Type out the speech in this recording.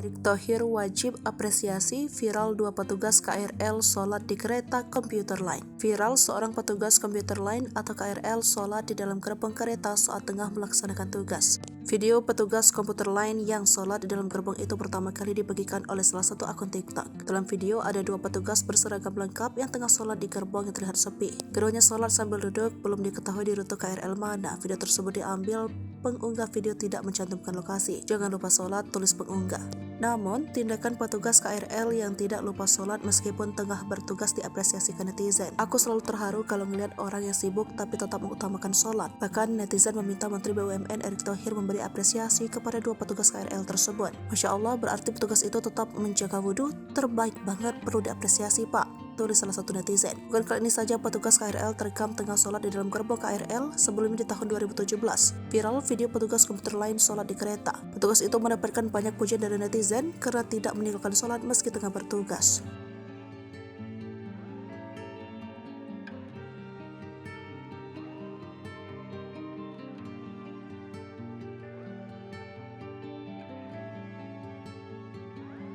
Erick Thohir wajib apresiasi, viral dua petugas KRL sholat di kereta komuter lain. Viral seorang petugas komuter lain atau KRL sholat di dalam gerbong kereta saat tengah melaksanakan tugas. Video petugas komuter lain yang sholat di dalam gerbong itu pertama kali dibagikan oleh salah satu akun TikTok. Dalam video ada dua petugas berseragam lengkap yang tengah sholat di gerbong yang terlihat sepi. Keduanya sholat sambil duduk, belum diketahui di rute KRL mana. Video tersebut diambil pengunggah video tidak mencantumkan lokasi. Jangan lupa sholat, tulis pengunggah. Namun, tindakan petugas KRL yang tidak lupa sholat meskipun tengah bertugas diapresiasikan netizen. Aku selalu terharu kalau melihat orang yang sibuk tapi tetap mengutamakan sholat. Bahkan netizen meminta Menteri BUMN Erick Thohir memberi apresiasi kepada dua petugas KRL tersebut. Masya Allah, berarti petugas itu tetap menjaga wudhu. Terbaik banget, perlu diapresiasi Pak, tulis salah satu netizen. Bukan kali ini saja petugas KRL terekam tengah sholat di dalam gerbong KRL, sebelumnya di tahun 2017. Viral video petugas komuter lain sholat di kereta. Petugas itu mendapatkan banyak pujian dari netizen karena tidak meninggalkan sholat meski tengah bertugas.